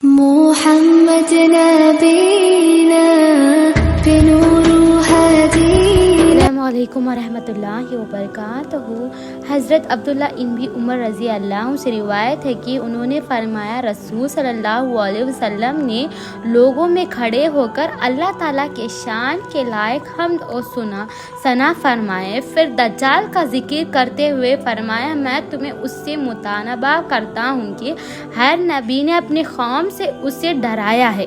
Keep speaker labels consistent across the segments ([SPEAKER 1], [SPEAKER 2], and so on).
[SPEAKER 1] محمد نبینا بنور هدینا۔
[SPEAKER 2] السلام علیکم ورحمۃ اللہ وبرکاتہ۔ حضرت عبداللہ ابن عمر رضی اللہ عنہ سے روایت ہے کہ انہوں نے فرمایا، رسول صلی اللہ علیہ وسلم نے لوگوں میں کھڑے ہو کر اللہ تعالیٰ کے شان کے لائق حمد و ثنا فرمائے، پھر دجال کا ذکر کرتے ہوئے فرمایا، میں تمہیں اس سے مطالبہ کرتا ہوں کہ ہر نبی نے اپنی قوم سے اسے ڈرایا ہے۔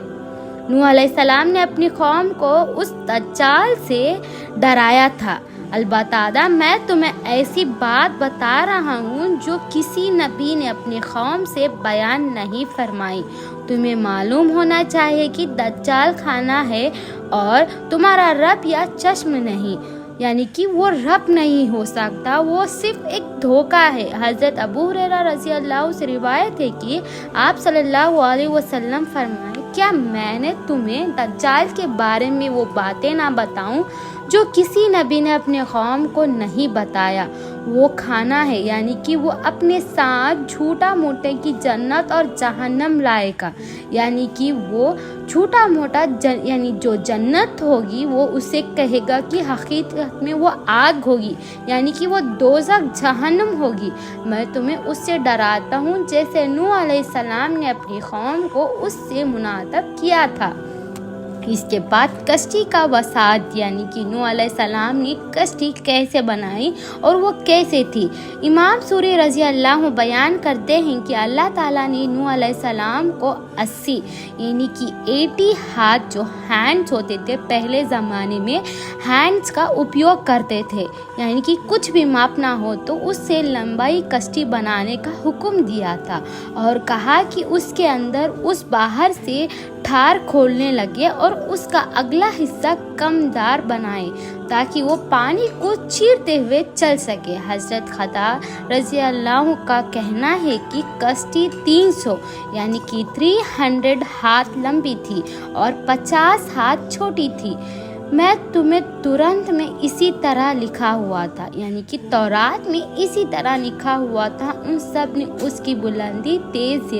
[SPEAKER 2] نوح علیہ السلام نے اپنی قوم کو اس دجال سے ڈرایا تھا، البتہ میں تمہیں ایسی بات بتا رہا ہوں جو کسی نبی نے اپنی قوم سے بیان نہیں فرمائی۔ تمہیں معلوم ہونا چاہیے کہ دجال کھانا ہے اور تمہارا رب یا چشم نہیں، یعنی کہ وہ رب نہیں ہو سکتا، وہ صرف ایک دھوکہ ہے۔ حضرت ابو ہریرہ رضی اللہ عنہ سے روایت ہے کہ آپ صلی اللہ علیہ وسلم فرمائے، کیا میں نے تمہیں دجال کے بارے میں وہ باتیں نہ بتاؤں جو کسی نبی نے اپنے قوم کو نہیں بتایا؟ وہ کھانا ہے، یعنی کہ وہ اپنے ساتھ جھوٹا موٹے کی جنت اور جہنم لائے گا، یعنی کہ وہ جھوٹا موٹا یعنی جو جنت ہوگی وہ اسے کہے گا کہ حقیقت میں وہ آگ ہوگی، یعنی کہ وہ دوزخ جہنم ہوگی۔ میں تمہیں اس سے ڈراتا ہوں جیسے نوح علیہ السلام نے اپنی قوم کو اس سے مناطب کیا تھا۔ اس کے بعد کشتی کا وسعت، یعنی کہ نوح علیہ السلام نے کشتی کیسے بنائی اور وہ کیسے تھی۔ امام سوری رضی اللہ عنہ بیان کرتے ہیں کہ اللہ تعالیٰ نے نوح علیہ السلام کو 80 یعنی کہ 80 ہاتھ جو ہینڈز ہوتے تھے، پہلے زمانے میں ہینڈز کا اپیوگ کرتے تھے، یعنی کہ کچھ بھی ماپنا ہو تو اس سے لمبائی کشتی بنانے کا حکم دیا تھا، اور کہا کہ اس کے اندر اس باہر سے ٹھار کھولنے لگے اور اس کا اگلا حصہ کم دار بنائے تاکہ وہ پانی کو چیرتے ہوئے چل سکے۔ حضرت خضر رضی اللہ عنہ کا کہنا ہے کہ کشتی 300 یعنی کہ 300 ہاتھ لمبی تھی اور 50 ہاتھ چھوٹی تھی۔ میں تمہیں تورات میں اسی طرح لکھا ہوا تھا، یعنی کہ تورات میں اسی طرح لکھا ہوا تھا۔ ان سب نے اس کی بلندی تیز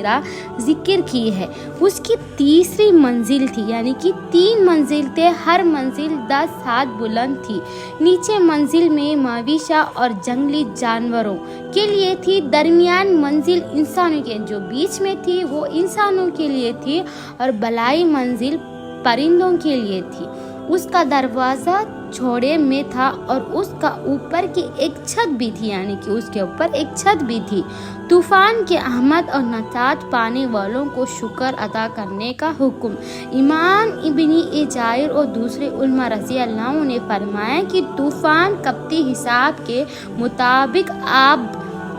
[SPEAKER 2] ذکر کی ہے۔ اس کی تیسری منزل تھی، یعنی کہ 3 منزل تھے، ہر منزل 10 ہاتھ بلند تھی۔ نیچے منزل میں مویشی اور جنگلی جانوروں کے لیے تھی، درمیان منزل انسانوں کے جو بیچ میں تھی وہ انسانوں کے لیے تھی، اور بالائی منزل پرندوں کے لیے تھی۔ اس کا دروازہ چوڑے میں تھا اور اس کا اوپر کی ایک چھت بھی تھی، یعنی کہ اس کے اوپر ایک چھت بھی تھی۔ طوفان کے آمد اور نجات پانے والوں کو شکر ادا کرنے کا حکم۔ امام ابن جریر اور دوسرے علماء رضی اللہ عنہ نے فرمایا کہ طوفان قبطی حساب کے مطابق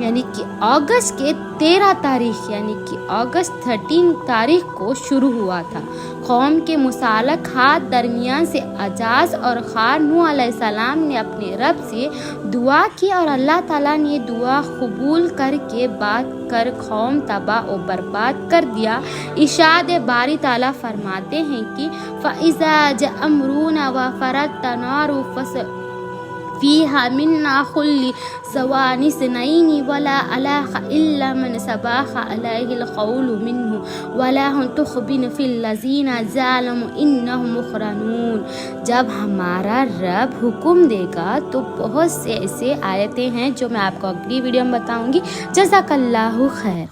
[SPEAKER 2] یعنی کہ اگست کے 13 تاریخ یعنی کہ اگست 13 تاریخ کو شروع ہوا تھا۔ قوم کے مسالخات درمیان سے اعجاز اور خار نوح علیہ السلام نے اپنے رب سے دعا کی اور اللہ تعالیٰ نے دعا قبول کر کے بعد کر قوم تباہ و برباد کر دیا۔ ارشاد باری تعالیٰ فرماتے ہیں کہ فَإِذَا جَاءَ أَمْرُنَا وَفَارَتِ النَّارُ فِيهَا مِنَّا كُلُّ زَوْجَيْنِ اثْنَيْنِ وَلَا عَلَيْهَا إِلَّا مَنْ سَبَقَ عَلَيْهِ الْقَوْلُ مِنْهُمْ وَلَا هُمْ تُخْبِرُونَ فِي الَّذِينَ ظَلَمُوا إِنَّهُمْ مُغْرَقُونَ۔ جب ہمارا رب حکم دے گا تو بہت سے ایسے آیتیں ہیں جو میں آپ کو اگلی ویڈیو میں بتاؤں گی۔ جزاک اللہ خیر۔